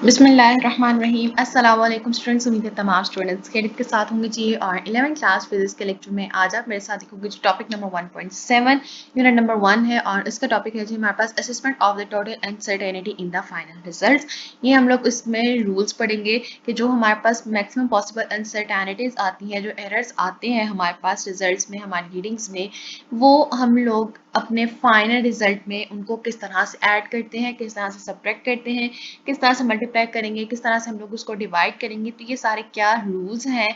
बिस्मिल्लाहिर्रहमानिर्रहीम। अस्सलाम वालेकुम स्टूडेंट्स, उम्मीद है तमाम स्टूडेंट्स खैरियत के साथ होंगे जी। और 11वीं क्लास फिजिक्स के लेक्चर में आज आप मेरे साथ देखोगे जी टॉपिक नंबर 1.7 यूनिट नंबर 1 है और इसका टॉपिक है जी हमारे पास assessment of the total uncertainty in the final results. ये हम लोग इसमें रूल्स पढ़ेंगे कि जो हमारे पास मैक्सिमम पॉसिबल अनसर्टेनिटीज आती हैं, जो एरर्स आते हैं हमारे पास रिजल्ट्स में, हमारी रीडिंग्स में, वो हम लोग अपने फाइनल रिजल्ट में उनको किस तरह से ऐड करते हैं, किस तरह से सब्ट्रैक्ट करते हैं, किस तरह से मल्टीप्लाई करेंगे, किस तरह से हम लोग उसको डिवाइड करेंगे। तो ये सारे क्या रूल्स हैं,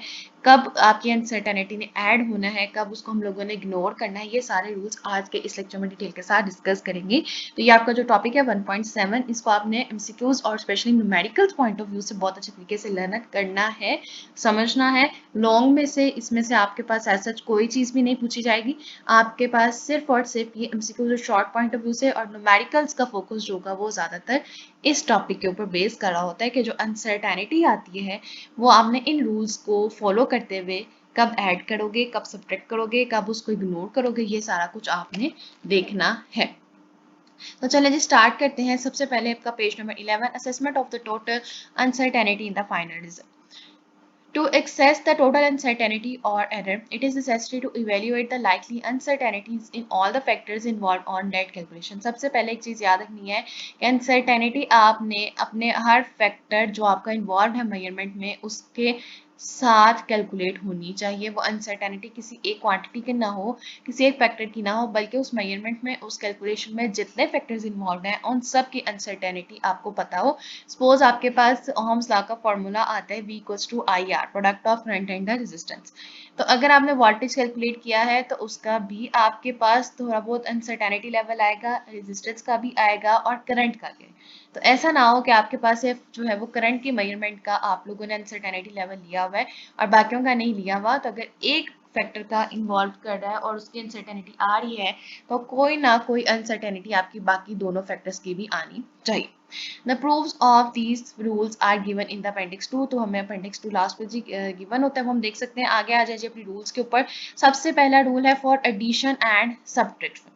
कब आपकी अनसर्टेनिटी ने ऐड होना है, कब उसको हम लोगों ने इग्नोर करना है, ये सारे रूल्स आज के इस लेक्चर में डिटेल के साथ डिस्कस करेंगे। तो ये आपका जो टॉपिक है 1.7, इसको आपने एमसीक्यूज और specially numericals point of view से बहुत अच्छे तरीके से लर्न करना है, समझना है। लॉन्ग में से इसमें से आपके पास ऐसा कोई चीज भी नहीं पूछी जाएगी, आपके पास सिर्फ और सिर्फ ये एमसीक्यूज और शॉर्ट पॉइंट ऑफ व्यू से और न्यूमेरिकल्स का फोकस जो होगा वो ज्यादातर इस टॉपिक के ऊपर बेस कर रहा होता है कि जो अनसर्टेनिटी आती है वो आपने इन रूल्स को फॉलो करते हुए कब ऐड करोगे, कब सब्ट्रैक्ट करोगे, कब उसको इग्नोर करोगे, ये सारा कुछ आपने देखना है। तो चलिए जी स्टार्ट करते हैं। सबसे पहले आपका page number 11, assessment of the total uncertainty in the final result. To assess the total uncertainty or error, it is necessary to evaluate the likely uncertainties in all the factors involved on that calculation. सबसे पहले एक चीज याद रखनी है कि uncertainty आपने अपने हर फैक्टर जो आपका इन्वॉल्व है मेजरमेंट में उसके साथ कैलकुलेट होनी चाहिए। वो अनसर्टेनिटी किसी एक क्वांटिटी की ना हो, किसी एक फैक्टर की ना हो, बल्कि उस मेजरमेंट में, उस कैलकुलेशन में जितने फैक्टर्स इन्वॉल्व हैं उन सब की अनसर्टेनिटी आपको पता हो। सपोज आपके पास ओहम्स लॉ का फॉर्मूला आता है V equals to I R, product of current and the resistance. तो अगर आपने वोल्टेज कैलकुलेट किया है तो उसका भी आपके पास थोड़ा बहुत अनसर्टेनिटी लेवल आएगा, रेजिस्टेंस का भी आएगा और करंट का भी। तो ऐसा ना हो कि आपके पास जो है वो करंट की मेजरमेंट का आप लोगों ने अनसर्टेनिटी लेवल लिया हुआ है और बाकियों का नहीं लिया हुआ। तो अगर एक फैक्टर का इन्वॉल्व कर रहा है और उसकी अनसर्टेनिटी आ रही है तो कोई ना कोई अनसर्टेनिटी आपकी बाकी दोनों फैक्टर्स की भी आनी चाहिए। The proofs of these rules are given in the appendix 2। तो हमें appendix 2 लास्ट पे जी गिवन होता है, वो हम देख सकते हैं। आगे आ जाइए अपनी रूल्स के ऊपर। सबसे पहला रूल है फॉर एडिशन एंड सब्ट्रैक्शन।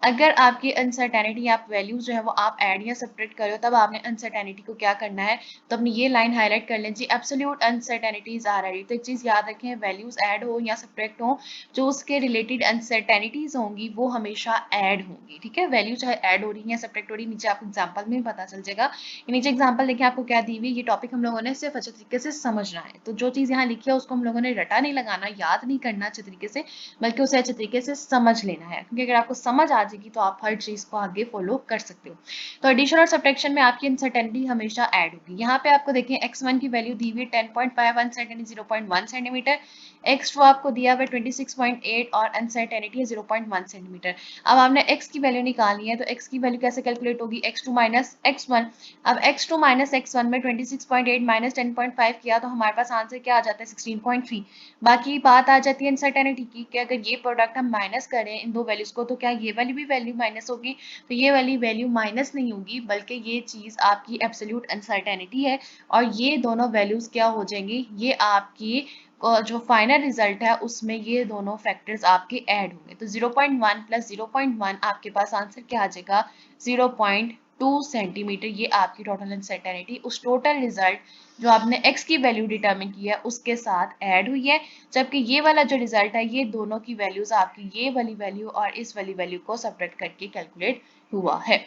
अगर आपकी अनसर्टेनिटी, आप वैल्यूज जो है वो आप ऐड या सब्ट्रैक्ट करो, तब आपने अनसर्टेनिटी को क्या करना है, तो अपनी ये लाइन हाईलाइट कर लें जी, एब्सोल्यूट अनसर्टेनिटीज आर रेडी। तो एक चीज याद रखें, वैल्यूज ऐड हो या सब्ट्रैक्ट हो, जो उसके रिलेटेड अनसर्टेनिटीज होंगी वो हमेशा ऐड होंगी। ठीक है, वैल्यू चाहे ऐड हो रही है या सब्ट्रैक्ट हो रही है, नीचे आपको एग्जांपल में भी पता चल जाएगा। नीचे एग्जांपल देखिए आपको क्या दी हुई, ये टॉपिक हम लोगों ने सिर्फ अच्छे तरीके से समझना है। तो जो चीज यहाँ लिखी है उसको हम लोगों ने रटा नहीं लगाना, याद नहीं करना अच्छे तरीके से, बल्कि उसे अच्छे तरीके से समझ लेना है, क्योंकि अगर आपको समझ आ जाएगी तो आप हर चीज को आगे फॉलो कर सकते हो। तो एडिशन और सब्ट्रैक्शन में आपकी अनसर्टेनिटी हमेशा ऐड होगी। यहाँ पे आपको देखिए x1 की वैल्यू दी हुई है 10.5, अनसर्टेनिटी 0.1 सेंटीमीटर, x2 आपको दिया हुआ है 26.8 और अनसर्टेनिटी है 0.1 सेंटीमीटर। अब आपने x की वैल्यू निकालनी है, तो x की वैल्यू कैसे कैलकुलेट होगी, x2 माइनस x1। अब x2 माइनस x1 में 26.8 माइनस 10.5 किया तो हमारे पास आंसर क्या आ जाता है, 16.3। बाकी बात आ जाती है अनसर्टेनिटी की कि अगर ये प्रोडक्ट हम माइनस करें इन दो वैल्यूज को तो क्या ये वाली भी वैल्यू माइनस होगी, तो ये वाली वैल्यू माइनस नहीं होगी, बल्कि ये चीज आपकी एब्सोल्यूट अनसर्टेनिटी है और ये दोनों वैल्यूज क्या हो जाएंगी, ये आपकी जो फाइनल रिजल्ट है उसमें ये दोनों फैक्टर्स आपके ऐड होंगे। तो 0.1 प्लस 0.1 आपके पास आंसर क्या आ जाएगा, 0.2 सेंटीमीटर। ये आपकी टोटल अनसर्टेनिटी उस टोटल रिजल्ट जो आपने x की वैल्यू डिटरमिन की है उसके साथ ऐड हुई है, जबकि ये वाला जो रिजल्ट है ये दोनों की वैल्यूज आपकी ये वाली वैल्यू और इस वाली वैल्यू को सब्ट्रैक्ट करके कैलकुलेट हुआ है।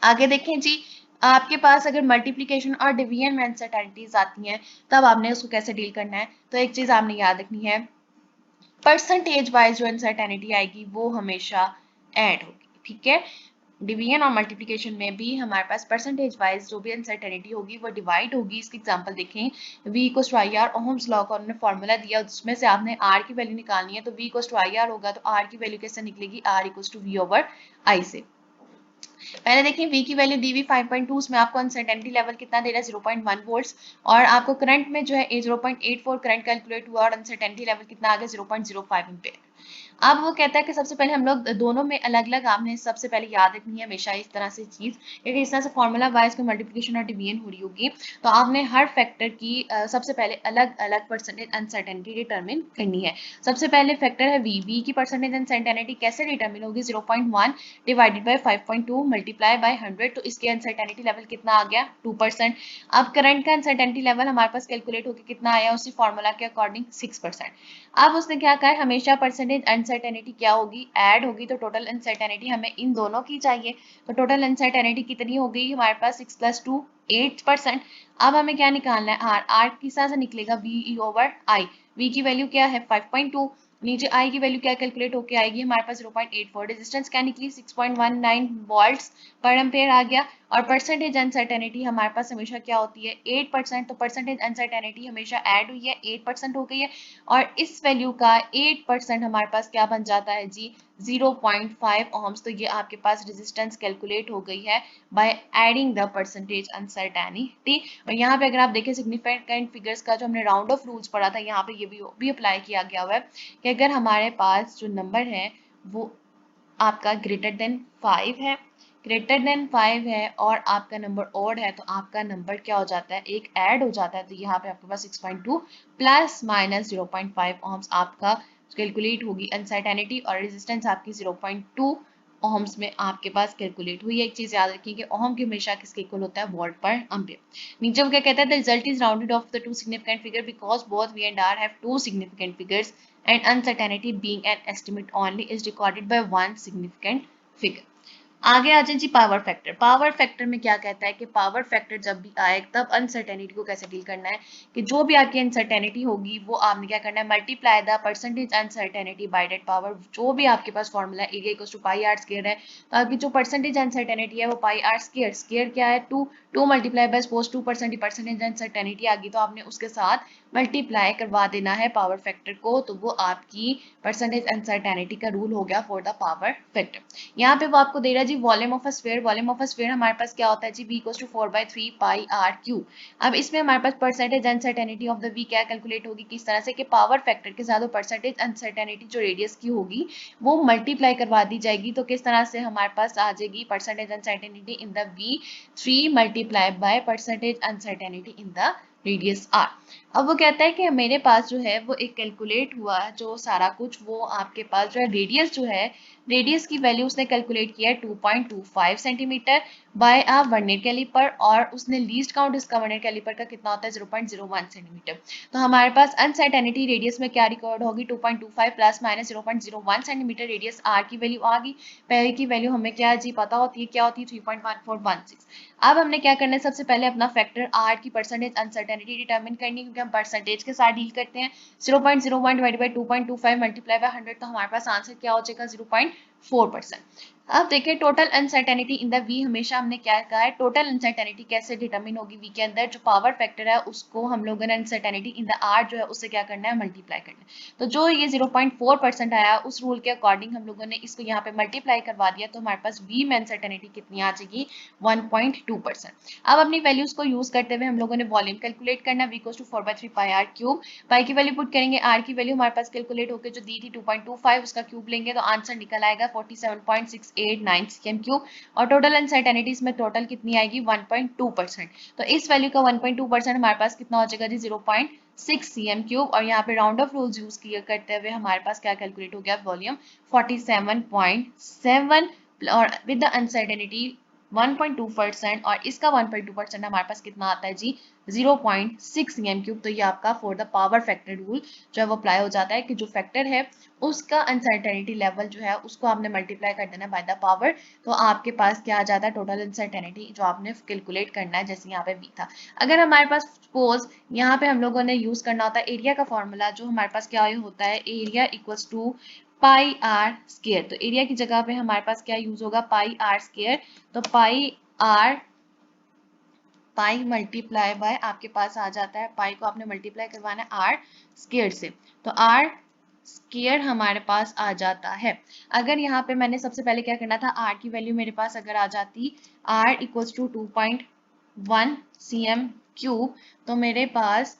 आगे देखें जी, आपके पास अगर मल्टीप्लिकेशन और डिवीजन में अनसर्टेनिटीज आती हैं तब आपने उसको कैसे डील करना है। तो एक चीज आपने याद रखनी है, परसेंटेज वाइज जो अनसर्टेनिटी आएगी वो हमेशा ऐड होगी। ठीक है, डिवीजन और मल्टीप्लिकेशन में भी हमारे पास परसेंटेज वाइज जो भी अनसर्टेनिटी होगी वो डिवाइड होगी। इसकी एग्जांपल देखें, v equals to I R, Ohm's law का उन्होंने फॉर्मूला दिया उसमें से आपने r की वैल्यू निकालनी है, तो v equals to I R होगा तो r की वैल्यू कैसे निकलेगी, r equals to v over i से। पहले देखिए v की वैल्यू दी हुई 5.2, उसमें आपको अनसर्टेनिटी लेवल कितना दे रहा है, 0.1 वोल्ट्स, और आपको करंट में जो है 0.84 करंट कैलकुलेट हुआ और अनसर्टेनिटी लेवल कितना आ गया, 0.05 एम्पेयर। अब वो कहता है कि सबसे पहले हम लोग दोनों में अलग अलग, आपने सबसे पहले याद रखनी है हमेशा इस तरह से चीज, क्योंकि इस तरह से फॉर्मूला वाइज कोई मल्टीप्लिकेशन और डिवीजन हो रही होगी तो आपने हर फैक्टर की सबसे पहले अलग अलग परसेंटेज अनसर्टेनिटी डिटरमिन करनी है। सबसे पहले फैक्टर है वी की परसेंटेज अनसर्टेनिटी कैसे डिटरमिन होगी, 0.1 डिवाइडेड बाय 5.2 मल्टीप्लाई बाय 100, तो इसके अनसर्टेनिटी लेवल कितना आ गया 2%। अब करंट का अनसर्टेनिटी लेवल हमारे पास कैलकुलेट होकर कितना आया उसी फॉर्मूला के अकॉर्डिंग 6%। अब उसने क्या कहा है, हमेशा परसेंटेज अनसर्टेनिटी क्या होगी, ऐड होगी, तो टोटल अनसर्टेनिटी हमें इन दोनों की चाहिए, तो टोटल अनसर्टेनिटी कितनी हो गई हमारे पास 6 + 2 8%। अब हमें क्या निकालना है, आर, आर किस तरह से निकलेगा, वी ओवर आई, वी की वैल्यू क्या है 5.2, नीचे आई की वैल्यू क्या कैलकुलेट होके आएगी हमारे पास 0.84, रेजिस्टेंस क्या निकली 6.19 वोल्ट्स पर एम्पेयर आ गया, और परसेंटेज अनसर्टेनिटी हमारे पास हमेशा क्या होती है 8%, तो परसेंटेज अनसर्टेनिटी हमेशा ऐड हुई है 8% हो गई है, और इस वैल्यू का 8% हमारे पास क्या बन जाता है जी 0.5 ohms, तो ये आपके पास रेजिस्टेंस कैलकुलेट हो गई है by adding the percentage uncertainty. और यहाँ पे अगर आप देखें सिग्निफिकेंट फिगर्स का जो हमने राउंड ऑफ रूल्स पढ़ा था, यहाँ पे ये भी अप्लाई किया गया हुआ है कि अगर हमारे पास जो नंबर है वो आपका ग्रेटर देन 5 है, ग्रेटर देन 5 है और आपका नंबर ऑड है, तो आपका नंबर क्या हो जाता है एक ऐड हो जाता है, तो यहाँ पे आपके पास 6.2 प्लस माइनस 0.5 ohms आपका कैलकुलेट होगी अनसर्टेनिटी, और रेजिस्टेंस आपकी 0.2 ओहम्स में आपके पास कैलकुलेट हुई है। एक चीज याद रखिए कि ओहम की हमेशा किसके इक्वल होता है वोल्ट पर एम्पीयर। नीचे वो क्या कहता है, the result is rounded off the two significant figure because both V and R have two significant figures and uncertainty being an estimate only is recorded by one significant figure। आगे आ जाए जी power factor. Power factor में क्या कहता है कि power factor जब भी आए तब अनसर्टेनिटी को कैसे डील करना है, कि जो भी आपकी अनसर्टेनिटी होगी वो आपने क्या करना है multiply the percentage uncertainty by that power, जो भी आपके पास formula area equals to pi are square है, तो आपकी जो परसेंटेज अनसर्टेनिटी है वो पाई आर स्क्वायर, स्क्वायर क्या है 2, 2 multiply by suppose 2% percentage uncertainty आ गई तो आपने उसके साथ मल्टीप्लाई करवा देना है पावर फैक्टर को, तो वो आपकी परसेंटेज अनसर्टेनिटी का रूल हो गया फॉर द पावर फैक्टर। यहाँ पे वो आपको दे रहा है जी volume of a sphere, volume of a sphere हमारे पास क्या होता है जी v equals to 4/3 pi r cube. अब इसमें हमारे पास percentage uncertainty of the v क्या कैलकुलेट होगी, किस तरह से कि पावर फैक्टर के साथ परसेंटेज अनसर्टेनिटी जो रेडियस की होगी वो मल्टीप्लाई करवा दी जाएगी, तो किस तरह से हमारे पास आ जाएगी percentage uncertainty in the v 3 multiply by percentage uncertainty in the radius r। अब वो कहता है कि मेरे पास जो है वो एक कैलकुलेट हुआ जो सारा कुछ, वो आपके पास जो है रेडियस जो है, रेडियस की वैल्यू उसने कैलकुलेट किया है 2.25 centimetre by a vernier calliper, और उसने लीस्ट काउंट इसका वर्नियर कैलिपर का कितना होता है 0.01 सेंटीमीटर। तो हमारे पास अनसर्टेनिटी रेडियस में क्या रिकॉर्ड होगी 2.25 plus minus 0.01 centimetre, radius R की वैल्यू आ गई, पहले की वैल्यू हमें क्या जी पता होती है, क्या होती है 3.1416। अब हमने क्या करना है, सबसे पहले अपना फैक्टर आर की परसेंटेज अनसर्टेनिटी डिटरमिन करनी है, क्योंकि हम परसेंटेज के साथ डील करते हैं। 0.01 डिवाइडेड बाय 2.25 मल्टीप्लाई बाय 100, तो हमारे पास आंसर क्या हो जाएगा 0.4%। अब देखिए total uncertainty in the V, हमेशा हमने क्या कहा है टोटल अनसर्टेनिटी कैसे डिटरमिन होगी वी के अंदर, जो पावर फैक्टर है उसको हम लोगों ने अनसर्टेनिटी इन द आर जो है उससे क्या करना है मल्टीप्लाई करना है, तो जो ये 0.4% आया उस रूल के अकॉर्डिंग हम लोगों ने इसको यहाँ पे मल्टीप्लाई करवा दिया, तो हमारे पास वी में अनसर्टेनिटी कितनी आ जाएगी 1.2%। अब अपनी वैल्यूज को यूज करते हुए हम लोगों ने वॉल्यूम कैलकुलेट करना, v equals to 4/3 pi r cube, pi की वैल्यू पुट करेंगे, आर की वैल्यू हमारे पास कैलकुलेट होकर जो दी थी 2.25 उसका क्यूब लेंगे तो आंसर निकल आएगा 47.689 cm क्यूब, और टोटल अनसर्टेनिटीज में टोटल कितनी आएगी 1.2%, तो इस वैल्यू का 1.2% हमारे पास कितना हो जाएगा जी 0.6 cm क्यूब, और यहाँ पे राउंड ऑफ रूल्स यूज किया करते हुए हमारे पास क्या कैलकुलेट हो गया वॉल्यूम 47.7, और विद द अनसर्टेनिटी 1.2%, और इसका 1.2% हमारे पास कितना आता है जी 0.6 cm क्यूब, तो ये आपका for the power factor rule जो है वो अप्लाई हो जाता है कि जो फैक्टर है उसका अनसर्टेनिटी लेवल जो है उसको आपने मल्टीप्लाई कर देना बाय द पावर, तो आपके पास क्या आ जाता है टोटल अनसर्टेनिटी जो आपने कैलकुलेट करना है, जैसे यहाँ पे वी था। अगर हमारे पास सपोज यहाँ पे हम लोगों ने यूज करना होता है एरिया का फॉर्मूला, जो हमारे पास क्या होता है area equals to pi are square, तो एरिया की जगह पे हमारे पास क्या यूज होगा पाई आर स्क्वायर, तो पाई मल्टीप्लाई बाय आपके पास आ जाता है, पाई को आपने मल्टीप्लाई करवाना है आर स्क्वायर से, तो आर स्क्वायर हमारे पास आ जाता है। अगर यहाँ पे मैंने सबसे पहले क्या करना था, आर की वैल्यू मेरे पास अगर आ जाती R equals to 2.1 cm cube, तो मेरे पास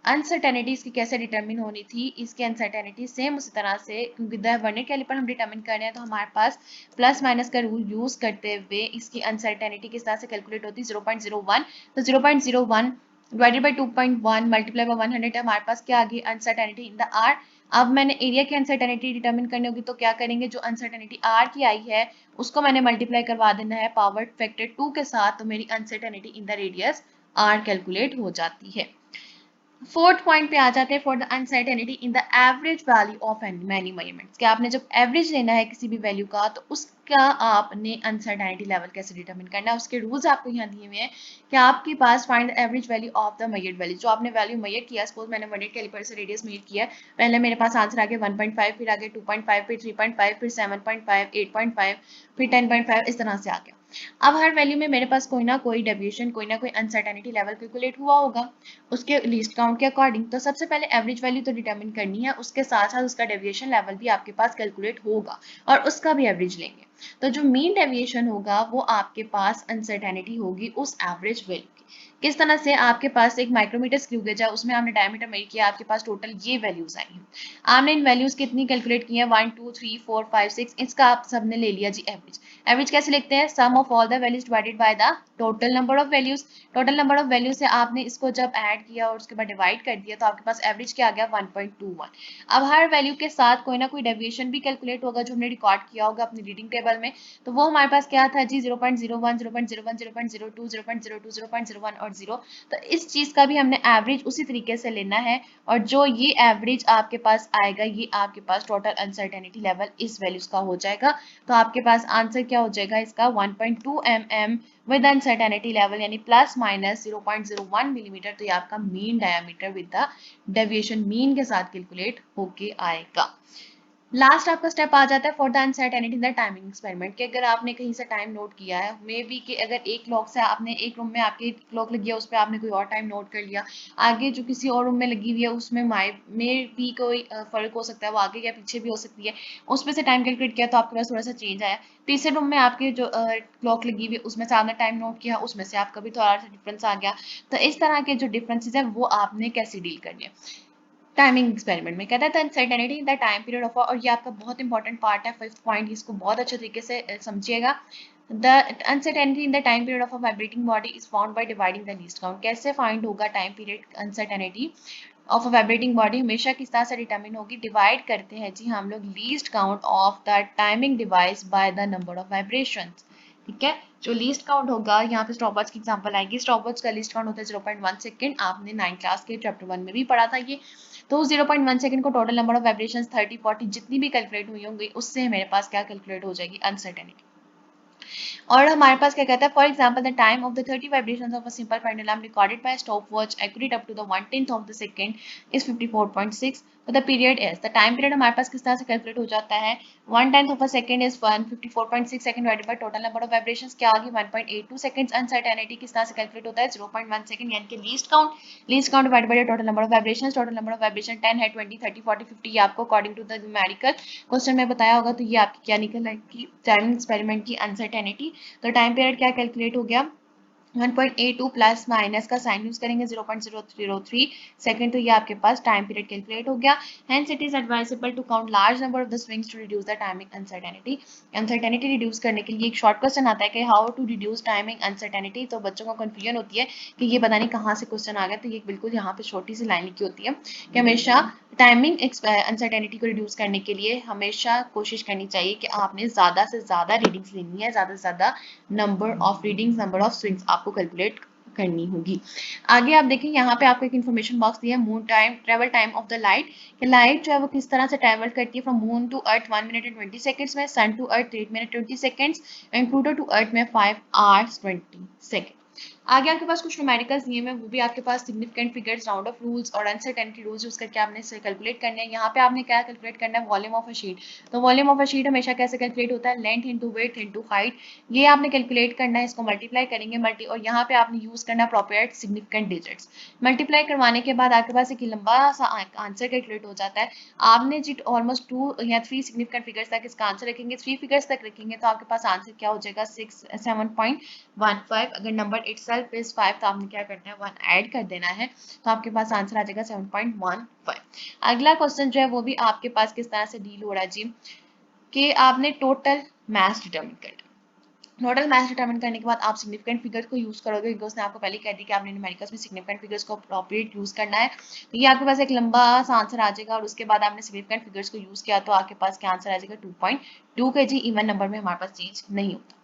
अनसर्टेनिटी इसकी कैसे डिटरमिन होनी थी, इसकी अनसर्टेनिटी सेम उसी तरह से, क्योंकि द वर्नियर कैलिपर हम डिटरमिन कर रहे हैं तो हमारे पास प्लस माइनस का रूल यूज करते हुए इसकी अनसर्टेनिटी किस तरह से कैलकुलेट होती है 0.01, तो 0.01 डिवाइडेड बाई 2.1 मल्टीप्लाई बाई 100 हमारे पास क्या आ गई अनसर्टेनिटी इन द आर। अब मैंने एरिया की अनसर्टेनिटी डिटरमिन करनी होगी तो क्या करेंगे, जो अनसर्टेनिटी आर की आई है उसको मैंने मल्टीप्लाई करवा देना है पावर फैक्टर 2 के साथ, तो मेरी uncertainty in the radius R calculate हो जाती है। फोर्थ पॉइंट पे आ जाते हैं, for the uncertainty in the average value of many measurements, कि आपने जब एवरेज लेना है किसी भी वैल्यू का तो उसका आपने अनसर्टेनिटी लेवल कैसे डिटरमिन करना है, उसके रूल्स आपको यहाँ दिए हुए हैं कि आपके पास find the average value of the measured value, जो आपने वैल्यू मेजर किया, सपोज मैंने वर्नियर कैलिपर से रेडियस मेजर किया, पहले मेरे पास आंसर आ गया 1.5, फिर आगे 2.5, फिर 3.5, फिर 7.5, 8.5, फिर 10.5, इस तरह से आ गया। अब हर वैल्यू में मेरे पास कोई ना कोई डेविएशन, कोई ना कोई अनसर्टेनिटी लेवल कैलकुलेट हुआ होगा उसके लीस्ट काउंट के अकॉर्डिंग, तो सबसे पहले एवरेज वैल्यू तो डिटरमिन करनी है, उसके साथ साथ उसका डेविएशन लेवल भी आपके पास कैलकुलेट होगा और उसका भी एवरेज लेंगे। तो जो मीन डेविएशन होगा वो आपके पास अनसर्टेनिटी होगी उस एवरेज वैल्यू की। किस तरह से, आपके पास एक माइक्रोमीटर स्क्रू गेज है, उसमें आपने डायमीटर मेजर किया, आपके पास टोटल ये वैल्यूज आई हैं, आपने इन वैल्यूज कितनी कैलकुलेट की है 1 2 3 4 5 6, इसका आप सबने ले लिया जी एवरेज। एवरेज कैसे लिखते हैं, sum of all the values divided by the total number of values. Total number of value से आपने इसको जब ऐड किया और उसके बाद डिवाइड कर दिया तो आपके पास एवरेज क्या आ गया 1.21। अब हर वैल्यू के साथ कोई ना कोई डेविएशन भी कैलकुलेट होगा जो हमने रिकॉर्ड किया होगा अपनी रीडिंग टेबल में, तो वो हमारे पास क्या था जी 0.01 0.01 0.02 0.02 0.01 और 0। तो इस चीज का भी हमने एवरेज उसी तरीके से लेना है, और जो ये एवरेज आपके पास आएगा ये आपके पास टोटल अनसर्टेनिटी लेवल इस वैल्यूज का हो जाएगा। तो आपके पास आंसर क्या हो जाएगा इसका 1.2 mm विद अनसर्टेनिटी लेवल, यानी प्लस माइनस 0.01 मिलीमीटर, तो ये आपका mean diameter with the deviation mean के साथ कैलकुलेट होके आएगा। लास्ट आपका स्टेप आ जाता है for the uncertainty in the timing experiment, कि अगर आपने कहीं से टाइम नोट किया है, मे बी कि अगर एक क्लॉक से आपने एक रूम में आपकी क्लॉक लगी है उस पर आपने कोई और टाइम नोट कर लिया, आगे जो किसी और रूम में लगी हुई है उसमें में भी कोई फर्क हो सकता है, वो आगे या पीछे भी हो सकती है, उस पर से टाइम कैलकुलेट किया तो आपके पास थोड़ा सा चेंज आया। तीसरे रूम में आपके जो क्लॉक लगी हुई है उसमें से आपने टाइम नोट किया, उसमें से आपका भी थोड़ा सा डिफरेंस आ गया, तो इस तरह के जो डिफरेंसेस है वो आपने कैसे डील करने हैं टाइमिंग एक्सपेरिमेंट में। कहता है uncertainty in the time period of, और ये आपका बहुत इंपॉर्टेंट पार्ट है, फिफ्थ पॉइंट, इसको बहुत अच्छे तरीके से समझिएगा। The uncertainty in the time period of a vibrating body is found by dividing the least count. कैसे फाइंड होगा time period uncertainty of a vibrating body, हमेशा किस तरह से डिटरमिन होगी, डिवाइड करते हैं जी हम लोग least count of the timing device by the number of vibrations. ठीक है, जो लीस्ट काउंट होगा, यहाँ पे स्टॉपवॉच की एग्जांपल आएगी, स्टॉपवॉच का लीस्ट काउंट होता है 0.1 सेकंड, आपने 9 क्लास के चैप्टर 1 में भी पढ़ा था ये। तो 0.1 सेकंड को टोटल नंबर ऑफ वाइब्रेशंस 30 40 जितनी भी कैलकुलेट हुई होंगी उससे मेरे पास क्या कैलकुलेट हो जाएगी अनसर्टेनिटी। और हमारे पास क्या कहता है, for example the time of the 30 vibrations of a simple pendulum recorded by stop watch accurate up to the 1/10 of the second is 54.6, तो the period is, the time period हमारे पास किस तरह से कैलकुलेट हो जाता है, 1/10 of a second is 154.6 second divided by total number of vibrations क्या आ गई 1.82 सेकंड्स। अनसर्टेनिटी किस तरह से कैलकुलेट होता है 0.1 सेकंड, यानी कि least count divided by total number of vibrations, total number of vibration 10 है, 20 30 40 50 ये आपको according to the numerical question में बताया होगा, तो ये आपकी क्या निकल आएगी टाइमिंग एक्सपेरिमेंट की अनसर्टेनिटी। तो टाइम पीरियड क्या कैलकुलेट हो गया 1.82 प्लस माइनस का साइन यूज करेंगे 0.003 सेकंड, तो ये आपके पास टाइम पीरियड कैलकुलेट हो गया। Hence it is advisable to count large number of the swings to reduce the timing uncertainty. Uncertainty reduce करने के लिए एक शॉर्ट क्वेश्चन आता है कि how to reduce timing uncertainty, तो बच्चों को कंफ्यूजन होती है कि ये पता नहीं कहाँ से क्वेश्चन आ गया, तो ये बिल्कुल यहाँ पे छोटी सी लाइन लिखी होती है कि हमेशा टाइमिंग अनसर्टेनिटी को रिड्यूस करने के लिए हमेशा कोशिश करनी चाहिए कि आपने ज्यादा से ज्यादा रीडिंग्स लेनी है, ज्यादा से ज्यादा number of readings, number of swings आपको कैलकुलेट करनी होगी। आगे आप देखें यहाँ पे आपको एक इन्फॉर्मेशन बॉक्स दिया है, moon time travel time of the light, कि लाइट जो है वो किस तरह से ट्रेवल करती है from moon to earth 1 minute and 20 seconds में, sun to earth 8 minute 20 seconds and Pluto to earth में 5 आवर्स 20 सेकंड। आगे आपके पास कुछ न्यूमेरिकल्स दिए हैं, वो भी आपके पास significant figures, round off rules और अनसर्टेनिटी रूल्स यूज करके आपने इसे कैलकुलेट करने हैं। यहाँ पे आपने क्या कैलकुलेट करना है, वॉल्यूम ऑफ अ शीट। तो वॉल्यूम ऑफ अ शीट हमेशा कैसे कैलकुलेट होता है, length into weight into height, ये आपने कैलकुलेट करना है, इसको मल्टीप्लाई करेंगे और यहाँ पे आपने यूज करना है अप्रोप्रिएट सिग्निफिकेंट डिजिट्स। मल्टीप्लाई करवाने के बाद आपके पास एक लंबा सा आंसर कैलकुलेट हो जाता है। आपने जी ऑलमोस्ट 2 या 3 सिग्निफिकेंट फिगर्स तक इसका आंसर रखेंगे, 3 फिगर्स तक रखेंगे तो आपके पास आंसर क्या हो जाएगा 7.15। अगर नंबर itself is 5, तो आपने क्या करना है 1 ऐड कर देना है, तो आपके पास आंसर आ जाएगा 7.15। अगला क्वेश्चन जो है वो भी आपके पास किस तरह से डील हो रहा है जी, कि आपने टोटल मास डिटरमिन करना। टोटल मास डिटरमिन करने के बाद आप सिग्निफिकेंट फिगर्स को यूज करोगे, क्योंकि उसने आपको पहले कह दी कि आपने न्यूमेरिकल्स में सिग्निफिकेंट फिगर्स को अप्रोप्रिएट यूज करना है। तो ये आपके पास एक लंबा सा आंसर आ जाएगा, और उसके बाद आपने सिग्निफिकेंट फिगर्स को यूज किया तो आपके पास क्या आंसर आ जाएगा 2.2 kg। इवन नंबर में हमारे पास चेंज नहीं होता।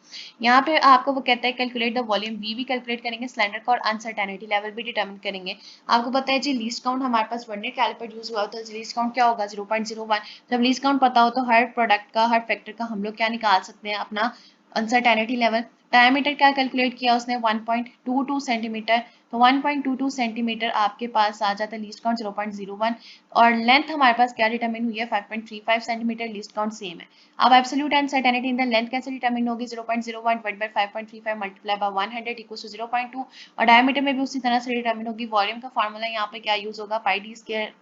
यहाँ पे आपको वो कहता है कैलकुलेट द वॉल्यूम वी भी कैलकुलेट करेंगे, सिलेंडर का और अनसर्टेनिटी लेवल भी डिटरमिन करेंगे। आपको पता है जी लीस्ट काउंट हमारे पास वर्नियर कैलिपर यूज हुआ, तो लीस्ट काउंट क्या होगा 0.01। जब लीस्ट काउंट पता हो तो हर प्रोडक्ट का हर फैक्टर का हम लोग क्या निकाल सकते हैं, अपना अनसर्टेनिटी लेवल। डायमीटर क्या कैलकुलेट किया उसने 1.22 सेंटीमीटर, तो 1.22 सेंटीमीटर आपके पास आ जाता है लीस्ट काउंट 0.01। और लेंथ हमारे पास क्या डिटरमिन हुई है 5.35 सेंटीमीटर, लीस्ट काउंट सेम है। अब absolute uncertainty in the length कैसे डिटरमिन होगी 0.01 divide by 5.35 multiply by 100 equals to 0.2। और डायमीटर में भी उसी तरह से डिटरमिन होगी। वॉल्यूम का फार्मूला यहाँ पे क्या यूज होगा पाई डी स्क्वायर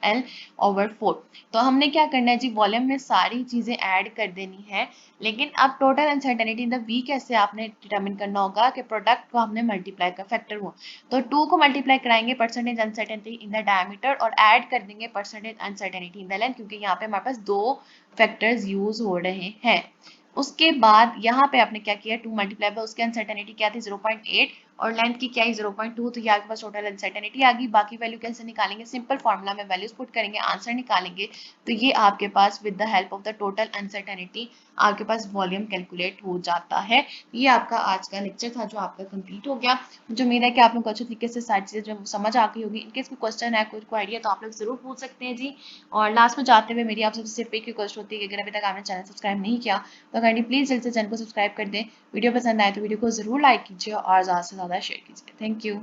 L/4। तो हमने क्या करना है जी, वॉल्यूम में सारी चीजें ऐड कर देनी है, लेकिन अब total uncertainty in the V कैसे आपने डिटरमिन करना होगा कि प्रोडक्ट को हमने मल्टीप्लाई का फैक्टर हुआ, तो 2 को मल्टीप्लाई कराएंगे percentage uncertainty in the diameter और ऐड कर देंगे percentage uncertainty in the length, क्योंकि यहाँ पे हमारे पास दो फैक्टर्स यूज हो रहे हैं। उसके बाद यहाँ पे आपने क्या किया 2 मल्टीप्लाई बाय उसकी अनसर्टेनिटी क्या थी 0.8 और लेंथ की क्या है 0.2, तो ये आपके पास टोटल अनसर्टेनिटी आ गई। बाकी वैल्यू कैसे निकालेंगे, सिंपल फॉर्मूला में वैल्यूज पुट करेंगे, आंसर निकालेंगे, तो ये आपके पास with the help of the total uncertainty आपके पास वॉल्यूम कैलकुलेट हो जाता है। ये आपका आज का लेक्चर था जो आपका कंप्लीट हो गया। मुझे उम्मीद है कि आप लोग अच्छे तरीके से सारी चीजें जो समझ आ गई होगी। इनकेस कोई क्वेश्चन है कोई आइडिया तो आप लोग जरूर पूछ सकते हैं जी। और लास्ट में जाते हुए मेरी आपसे सिर्फ एक रिक्वेस्ट होती है कि अगर अभी तक आपने चैनल सब्सक्राइब नहीं किया तो काइंडली प्लीज जल्द से चैनल को सब्सक्राइब कर दें। वीडियो पसंद आए तो वीडियो को जरूर लाइक कीजिए और ज़्यादा से ज़्यादा शेयर कीजिए। Thank you.